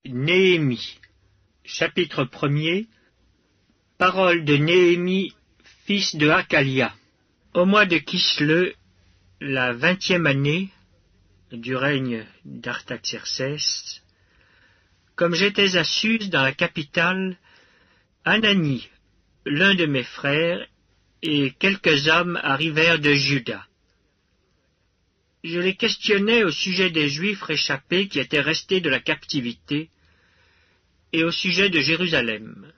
Néhémie, chapitre 1er. Parole de Néhémie, fils de Hakalia. Au mois de Kishleu, la 20e année du règne d'Artaxercès, comme j'étais à Suse dans la capitale, Anani, l'un de mes frères, et quelques hommes arrivèrent de Juda. Je les questionnais au sujet des Juifs réchappés qui étaient restés de la captivité et au sujet de Jérusalem.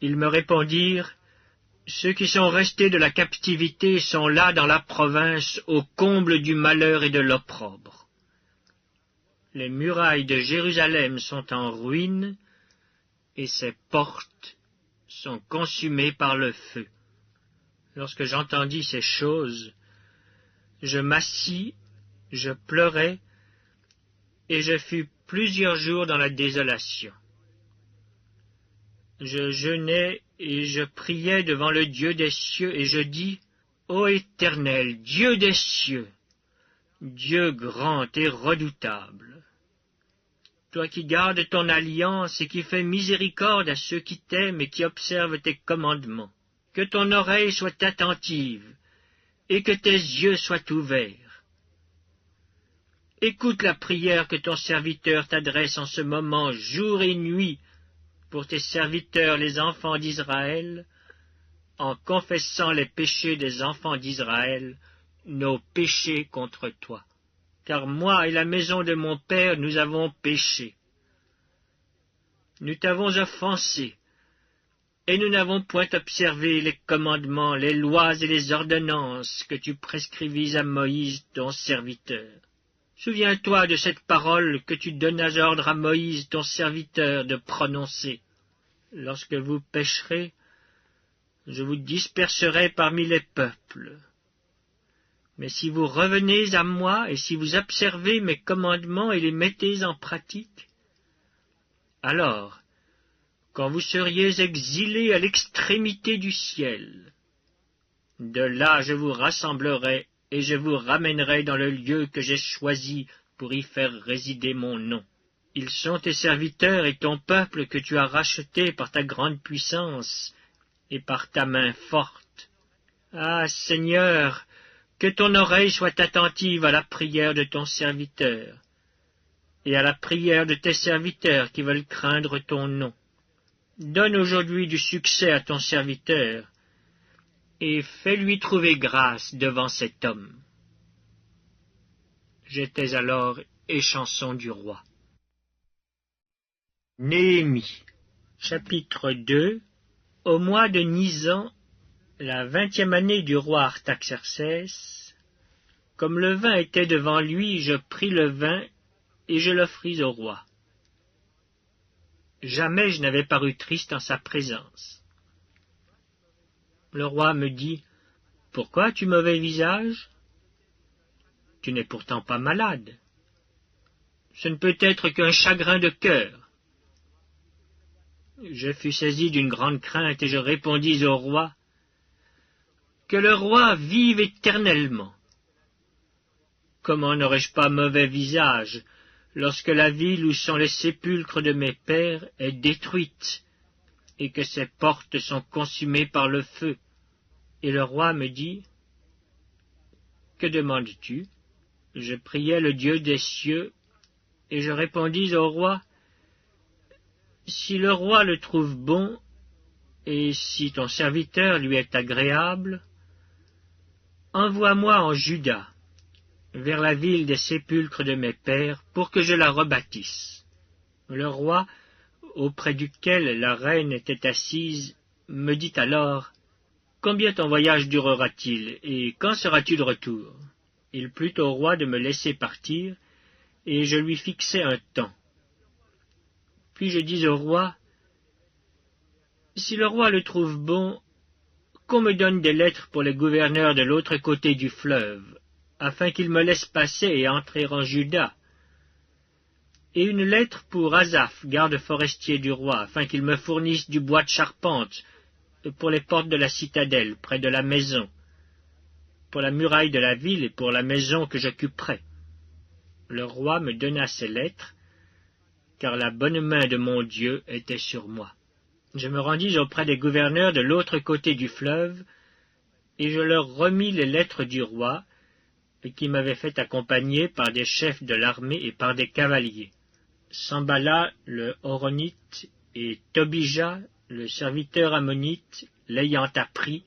Ils me répondirent, « Ceux qui sont restés de la captivité sont là dans la province au comble du malheur et de l'opprobre. Les murailles de Jérusalem sont en ruine et ses portes sont consumées par le feu. » Lorsque j'entendis ces choses, je m'assis, je pleurais, et je fus plusieurs jours dans la désolation. Je jeûnais et je priais devant le Dieu des cieux, et je dis, « Ô Éternel, Dieu des cieux, Dieu grand et redoutable, toi qui gardes ton alliance et qui fais miséricorde à ceux qui t'aiment et qui observent tes commandements, que ton oreille soit attentive et que tes yeux soient ouverts. Écoute la prière que ton serviteur t'adresse en ce moment, jour et nuit, pour tes serviteurs les enfants d'Israël, en confessant les péchés des enfants d'Israël, nos péchés contre toi. Car moi et la maison de mon père, nous avons péché. Nous t'avons offensé, et nous n'avons point observé les commandements, les lois et les ordonnances que tu prescrivis à Moïse, ton serviteur. Souviens-toi de cette parole que tu donnas ordre à Moïse, ton serviteur, de prononcer. Lorsque vous pécherez, je vous disperserai parmi les peuples. Mais si vous revenez à moi, et si vous observez mes commandements et les mettez en pratique, alors, quand vous seriez exilés à l'extrémité du ciel, de là je vous rassemblerai et je vous ramènerai dans le lieu que j'ai choisi pour y faire résider mon nom. Ils sont tes serviteurs et ton peuple que tu as racheté par ta grande puissance et par ta main forte. Ah, Seigneur, que ton oreille soit attentive à la prière de ton serviteur et à la prière de tes serviteurs qui veulent craindre ton nom. Donne aujourd'hui du succès à ton serviteur et fais-lui trouver grâce devant cet homme. » J'étais alors échanson du roi. Néhémie, chapitre 2. Au mois de Nisan, la 20e année du roi Artaxercès, comme le vin était devant lui, je pris le vin et je l'offris au roi. Jamais je n'avais paru triste en sa présence. Le roi me dit, « Pourquoi as-tu mauvais visage? Tu n'es pourtant pas malade. Ce ne peut être qu'un chagrin de cœur. » Je fus saisi d'une grande crainte et je répondis au roi, « Que le roi vive éternellement. Comment n'aurais-je pas mauvais visage lorsque la ville où sont les sépulcres de mes pères est détruite et que ses portes sont consumées par le feu? » Et le roi me dit, « Que demandes-tu? » Je priai le Dieu des cieux, et je répondis au roi, « Si le roi le trouve bon, et si ton serviteur lui est agréable, envoie-moi en Juda, vers la ville des sépulcres de mes pères, pour que je la rebâtisse. » Le roi, auprès duquel la reine était assise, me dit alors, « Combien ton voyage durera-t-il, et quand seras-tu de retour? » Il plut au roi de me laisser partir, et je lui fixai un temps. Puis je dis au roi, « Si le roi le trouve bon, qu'on me donne des lettres pour les gouverneurs de l'autre côté du fleuve, afin qu'ils me laissent passer et entrer en Juda, et une lettre pour Asaph, garde forestier du roi, afin qu'il me fournisse du bois de charpente pour les portes de la citadelle, près de la maison, pour la muraille de la ville et pour la maison que j'occuperai. » Le roi me donna ces lettres, car la bonne main de mon Dieu était sur moi. Je me rendis auprès des gouverneurs de l'autre côté du fleuve, et je leur remis les lettres du roi, qui m'avaient fait accompagner par des chefs de l'armée et par des cavaliers. Sambala le Horonite et Tobija le serviteur ammonite, l'ayant appris,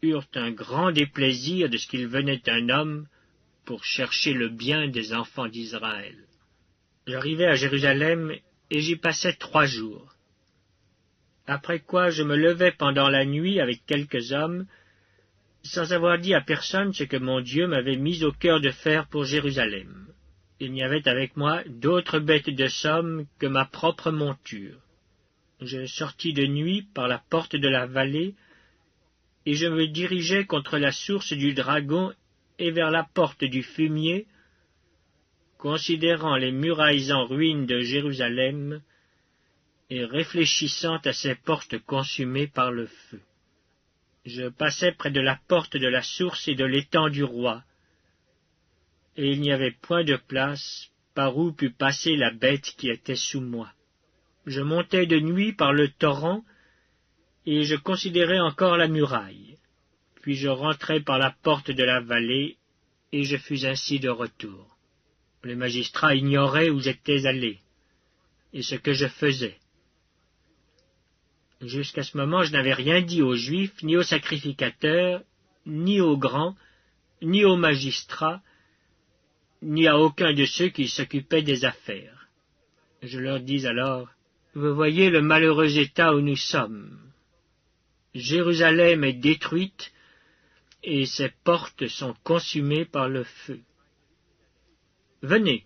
eurent un grand déplaisir de ce qu'il venait un homme pour chercher le bien des enfants d'Israël. J'arrivai à Jérusalem et j'y passai 3 jours. Après quoi je me levai pendant la nuit avec quelques hommes, sans avoir dit à personne ce que mon Dieu m'avait mis au cœur de faire pour Jérusalem. Il n'y avait avec moi d'autres bêtes de somme que ma propre monture. Je sortis de nuit par la porte de la vallée, et je me dirigeai contre la source du Dragon et vers la porte du Fumier, considérant les murailles en ruine de Jérusalem et réfléchissant à ces portes consumées par le feu. Je passai près de la porte de la source et de l'étang du roi, et il n'y avait point de place par où pût passer la bête qui était sous moi. Je montai de nuit par le torrent, et je considérai encore la muraille. Puis je rentrai par la porte de la vallée, et je fus ainsi de retour. Les magistrats ignoraient où j'étais allé, et ce que je faisais. Jusqu'à ce moment, je n'avais rien dit aux Juifs, ni aux sacrificateurs, ni aux grands, ni aux magistrats, ni à aucun de ceux qui s'occupaient des affaires. Je leur dis alors, « Vous voyez le malheureux état où nous sommes. Jérusalem est détruite, et ses portes sont consumées par le feu. Venez,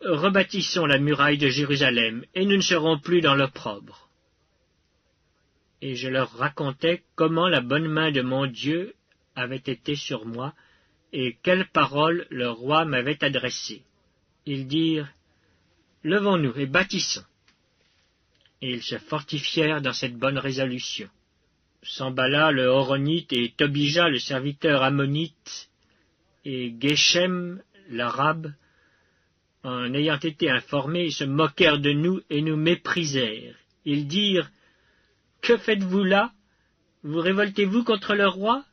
rebâtissons la muraille de Jérusalem, et nous ne serons plus dans l'opprobre. » Et je leur racontai comment la bonne main de mon Dieu avait été sur moi, et quelles paroles le roi m'avait adressées. Ils dirent, « Levons-nous et bâtissons. » Et ils se fortifièrent dans cette bonne résolution. Sambala le Horonite et Tobija le serviteur ammonite et Geshem l'arabe, en ayant été informés, se moquèrent de nous et nous méprisèrent. Ils dirent, « Que faites-vous là? Vous révoltez-vous contre le roi ?»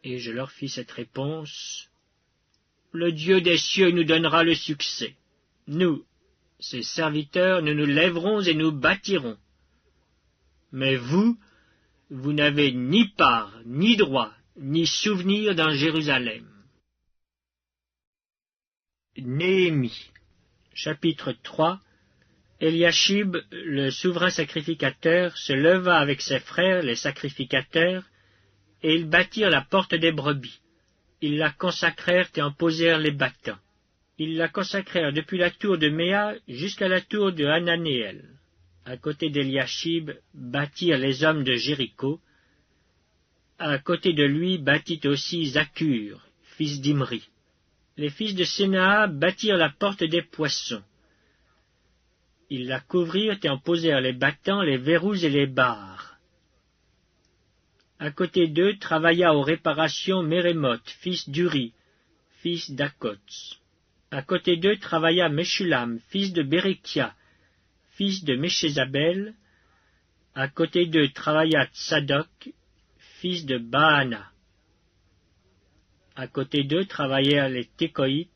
Et je leur fis cette réponse, « Le Dieu des cieux nous donnera le succès. Nous, ses serviteurs, nous nous lèverons et nous bâtirons. Mais vous, vous n'avez ni part, ni droit, ni souvenir dans Jérusalem. » Néhémie, chapitre 3. Eliashib, le souverain sacrificateur, se leva avec ses frères, les sacrificateurs, et ils bâtirent la porte des brebis. Ils la consacrèrent et en posèrent les battants. Ils la consacrèrent depuis la tour de Méa jusqu'à la tour de Hananéel. À côté d'Eliashib bâtirent les hommes de Jéricho. À côté de lui bâtit aussi Zakur, fils d'Imri. Les fils de Sénaa bâtirent la porte des poissons. Ils la couvrirent et en posèrent les battants, les verrous et les barres. À côté d'eux travailla aux réparations Mérémoth, fils d'Uri, fils d'Akots. À côté d'eux travailla Meshulam, fils de Bérékia, fils de Méchézabel. À côté d'eux travailla Tsadok, fils de Baana. À côté d'eux travaillèrent les Tékoïtes,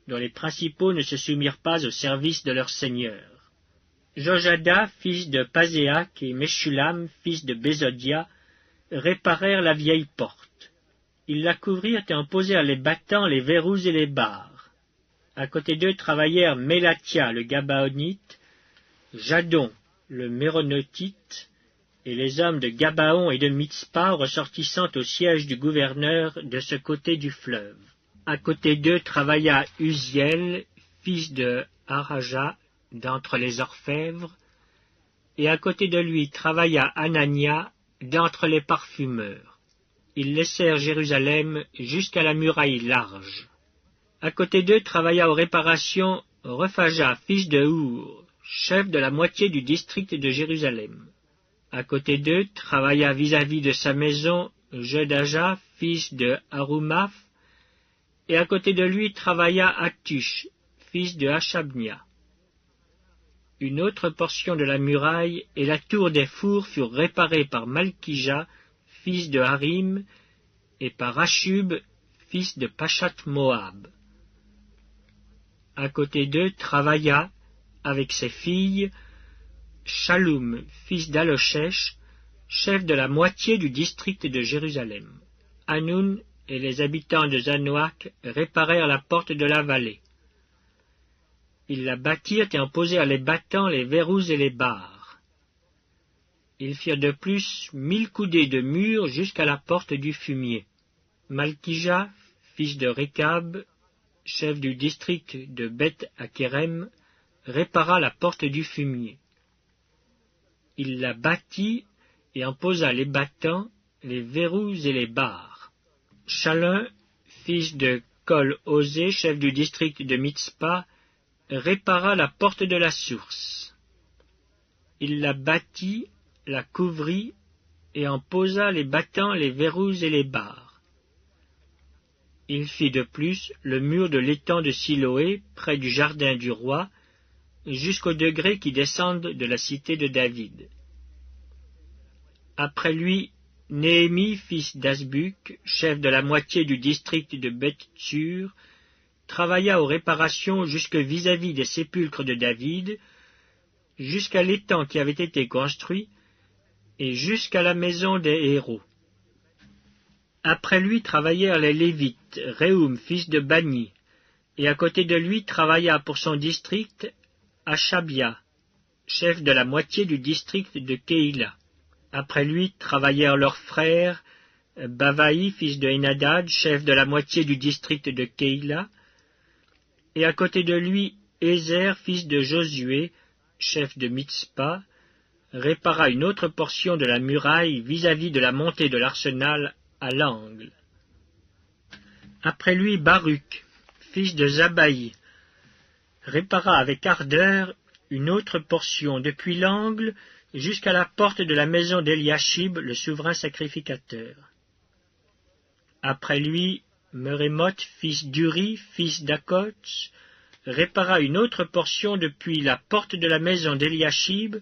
dont les principaux ne se soumirent pas au service de leur seigneur. Jojada, fils de Paséac, et Meshulam, fils de Bézodia, réparèrent la vieille porte. Ils la couvrirent et en posèrent les battants, les verrous et les barres. À côté d'eux travaillèrent Mélatia, le Gabaonite, Jadon, le Méronotite, et les hommes de Gabaon et de Mitzpa ressortissant au siège du gouverneur de ce côté du fleuve. À côté d'eux travailla Uziel, fils de Haraja, d'entre les orfèvres, et à côté de lui travailla Anania, d'entre les parfumeurs. Ils laissèrent Jérusalem jusqu'à la muraille large. À côté d'eux travailla aux réparations Rephaja, fils de Our, chef de la moitié du district de Jérusalem. À côté d'eux travailla vis-à-vis de sa maison Jedaja, fils de Harumaph, et à côté de lui travailla Hatush, fils de Hashabnia. une autre portion de la muraille et la tour des fours furent réparées par Malkija, fils de Harim, et par Ashub, fils de Pachat-Moab. À côté d'eux travailla, avec ses filles, Shallum, fils d'Aloshech, chef de la moitié du district de Jérusalem. Hanoun et les habitants de Zanoach réparèrent la porte de la vallée. Ils la bâtirent et en posèrent les battants, les verrous et les barres. Ils firent de plus 1000 coudées de mur jusqu'à la porte du fumier. Malkija, fils de Rékab, chef du district de Beth-Akerem, répara la porte du fumier. Il la bâtit et en posa les battants, les verrous et les barres. Shallum, fils de Kol-Osé, chef du district de Mitzpah, répara la porte de la source. Il la bâtit, la couvrit, et en posa les battants, les verrous et les barres. Il fit de plus le mur de l'étang de Siloé, près du jardin du roi, jusqu'aux degrés qui descendent de la cité de David. Après lui, Néhémie, fils d'Asbuk, chef de la moitié du district de Beth-Tsur, travailla aux réparations jusque vis-à-vis des sépulcres de David, jusqu'à l'étang qui avait été construit, et jusqu'à la maison des héros. Après lui travaillèrent les Lévites, Réhoum, fils de Bani, et à côté de lui travailla pour son district Achabia, chef de la moitié du district de Keïla. Après lui travaillèrent leurs frères, Bavaï, fils de Henadad, chef de la moitié du district de Keïla, et à côté de lui Ézer, fils de Josué, chef de Mitzpah, répara une autre portion de la muraille vis-à-vis de la montée de l'arsenal à l'angle. Après lui Baruch, fils de Zabaï, répara avec ardeur une autre portion depuis l'angle jusqu'à la porte de la maison d'Eliashib, le souverain sacrificateur. Après lui, Merémoth, fils d'Uri, fils d'Akots, répara une autre portion depuis la porte de la maison d'Eliashib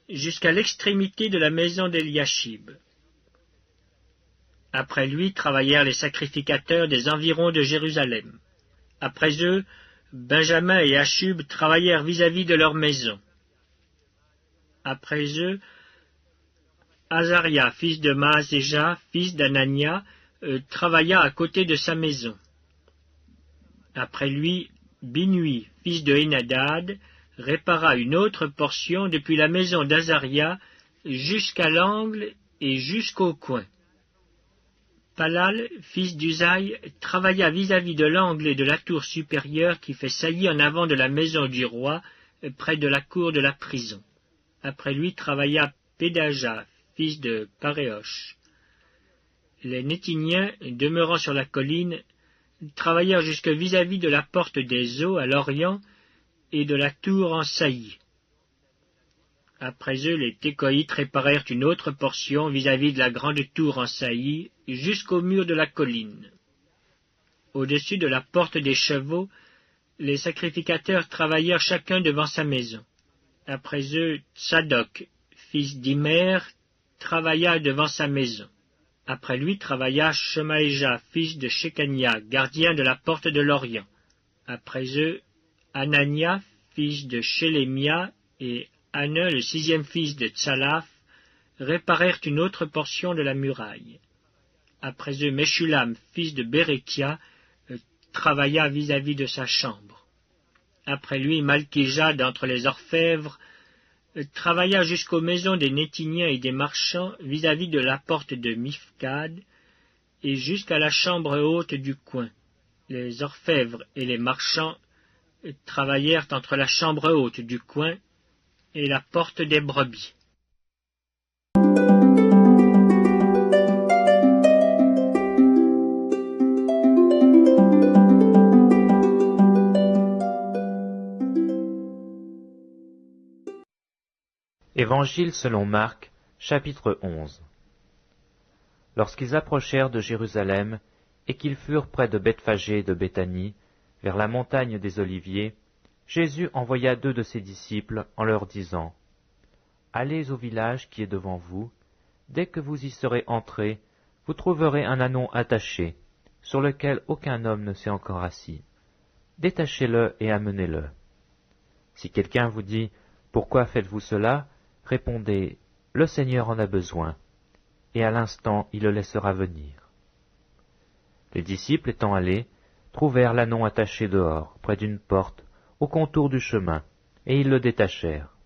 jusqu'à l'extrémité de la maison d'Eliashib. Après lui travaillèrent les sacrificateurs des environs de Jérusalem. Après eux, Benjamin et Ashub travaillèrent vis-à-vis de leur maison. Après eux, Azaria, fils de Maaséja, fils d'Anania, travailla à côté de sa maison. Après lui, Binui, fils de Henadad, répara une autre portion depuis la maison d'Azaria jusqu'à l'angle et jusqu'au coin. Palal, fils d'Uzaï, travailla vis-à-vis de l'angle et de la tour supérieure qui fait saillie en avant de la maison du roi, près de la cour de la prison. Après lui travailla Pédaja, fils de Paréosh. Les Nétiniens, demeurant sur la colline, travaillèrent jusque vis-à-vis de la porte des eaux à l'orient et de la tour en saillie. Après eux, les Técoïtes réparèrent une autre portion vis-à-vis de la grande tour en saillie jusqu'au mur de la colline. Au-dessus de la porte des chevaux, les sacrificateurs travaillèrent chacun devant sa maison. Après eux, Tsadok, fils d'Imer, travailla devant sa maison. Après lui travailla Shemaéja, fils de Shekania, gardien de la porte de l'Orient. Après eux, Anania, fils de Shelemia, et Anne, le 6e fils de Tsalaf, réparèrent une autre portion de la muraille. Après eux, Meshulam, fils de Bérékia, travailla vis-à-vis de sa chambre. Après lui, Malkija, d'entre les orfèvres, travailla jusqu'aux maisons des Nétiniens et des marchands vis-à-vis de la porte de Mifkad et jusqu'à la chambre haute du coin. Les orfèvres et les marchands travaillèrent entre la chambre haute du coin et la porte des brebis. Évangile selon Marc, chapitre 11. Lorsqu'ils approchèrent de Jérusalem, et qu'ils furent près de Bethphagée et de Béthanie, vers la montagne des Oliviers, Jésus envoya 2 de ses disciples en leur disant, « Allez au village qui est devant vous. Dès que vous y serez entrés, vous trouverez un ânon attaché, sur lequel aucun homme ne s'est encore assis. Détachez-le et amenez-le. Si quelqu'un vous dit, « Pourquoi faites-vous cela ?» répondez, « Le Seigneur en a besoin. » Et à l'instant il le laissera venir. Les disciples étant allés, trouvèrent l'ânon attaché dehors, près d'une porte, au contour du chemin, et ils le détachèrent.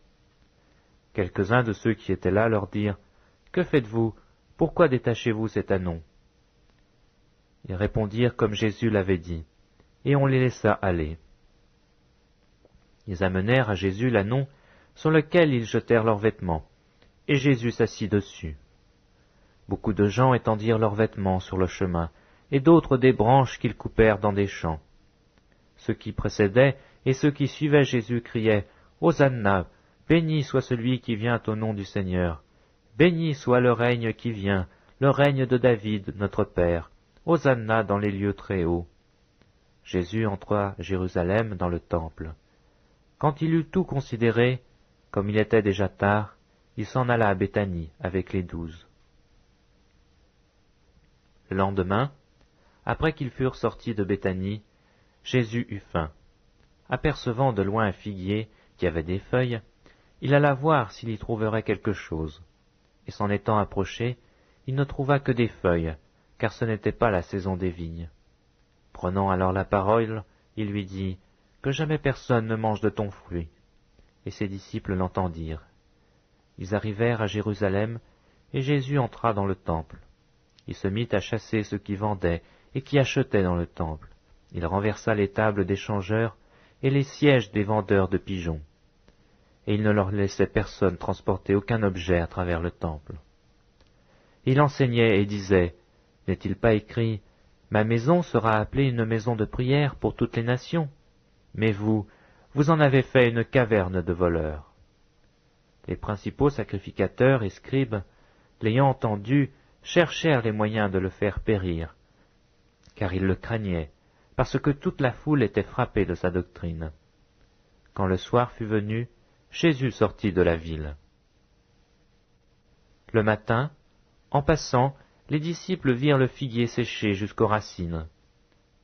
Quelques-uns de ceux qui étaient là leur dirent, « Que faites-vous? Pourquoi détachez-vous cet ânon ?» Ils répondirent comme Jésus l'avait dit, et on les laissa aller. Ils amenèrent à Jésus l'ânon sur lequel ils jetèrent leurs vêtements, et Jésus s'assit dessus. Beaucoup de gens étendirent leurs vêtements sur le chemin, et d'autres des branches qu'ils coupèrent dans des champs. Ceux qui précédaient et ceux qui suivaient Jésus criaient, « Hosanna, béni soit celui qui vient au nom du Seigneur. Béni soit le règne qui vient, le règne de David, notre Père. Hosanna dans les lieux très hauts. » Jésus entra à Jérusalem dans le temple. Quand il eut tout considéré, comme il était déjà tard, il s'en alla à Béthanie avec les 12. Le lendemain, après qu'ils furent sortis de Béthanie, Jésus eut faim. Apercevant de loin un figuier qui avait des feuilles, il alla voir s'il y trouverait quelque chose. Et s'en étant approché, il ne trouva que des feuilles, car ce n'était pas la saison des vignes. Prenant alors la parole, il lui dit, « Que jamais personne ne mange de ton fruit. » Et ses disciples l'entendirent. Ils arrivèrent à Jérusalem, et Jésus entra dans le temple. Il se mit à chasser ceux qui vendaient et qui achetaient dans le temple. Il renversa les tables des changeurs et les sièges des vendeurs de pigeons. Et il ne leur laissait personne transporter aucun objet à travers le temple. Il enseignait et disait, « N'est-il pas écrit, « Ma maison sera appelée une maison de prière pour toutes les nations » Mais vous, vous en avez fait une caverne de voleurs. Les principaux sacrificateurs et scribes, l'ayant entendu, cherchèrent les moyens de le faire périr, car ils le craignaient, parce que toute la foule était frappée de sa doctrine. Quand le soir fut venu, Jésus sortit de la ville. Le matin, en passant, les disciples virent le figuier séché jusqu'aux racines.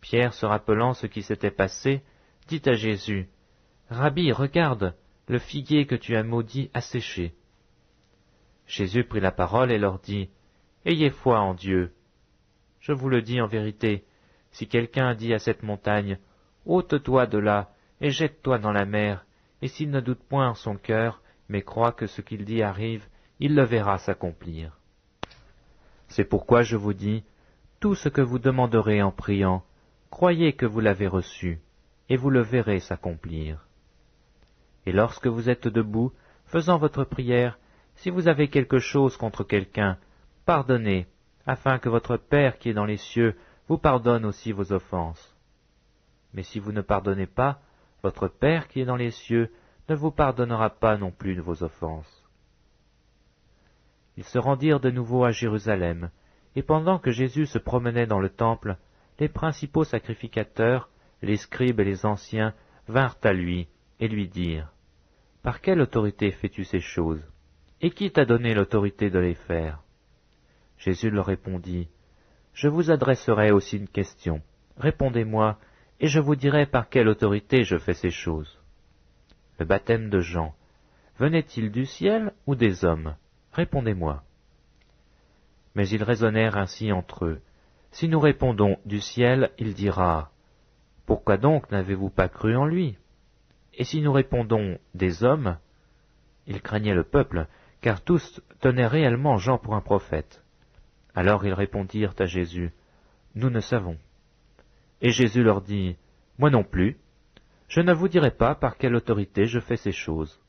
Pierre, se rappelant ce qui s'était passé, dit à Jésus, « Rabbi, regarde, le figuier que tu as maudit a séché. » Jésus prit la parole et leur dit, « Ayez foi en Dieu. Je vous le dis en vérité, si quelqu'un dit à cette montagne, « Ôte-toi de là, et jette-toi dans la mer », et s'il ne doute point en son cœur, mais croit que ce qu'il dit arrive, il le verra s'accomplir. C'est pourquoi je vous dis, tout ce que vous demanderez en priant, croyez que vous l'avez reçu, et vous le verrez s'accomplir. Et lorsque vous êtes debout, faisant votre prière, si vous avez quelque chose contre quelqu'un, pardonnez, afin que votre Père qui est dans les cieux vous pardonne aussi vos offenses. Mais si vous ne pardonnez pas, votre Père qui est dans les cieux ne vous pardonnera pas non plus de vos offenses. » Ils se rendirent de nouveau à Jérusalem, et pendant que Jésus se promenait dans le temple, les principaux sacrificateurs, les scribes et les anciens vinrent à lui et lui dirent, « Par quelle autorité fais-tu ces choses? Et qui t'a donné l'autorité de les faire ?» Jésus leur répondit, « Je vous adresserai aussi une question. Répondez-moi, et je vous dirai par quelle autorité je fais ces choses. Le baptême de Jean, venait-il du ciel ou des hommes? Répondez-moi. » Mais ils raisonnèrent ainsi entre eux. Si nous répondons du ciel, il dira, « Pourquoi donc n'avez-vous pas cru en lui ?» Et si nous répondons des hommes, ils craignaient le peuple, car tous tenaient réellement Jean pour un prophète. Alors ils répondirent à Jésus, « Nous ne savons. » Et Jésus leur dit, « Moi non plus, je ne vous dirai pas par quelle autorité je fais ces choses.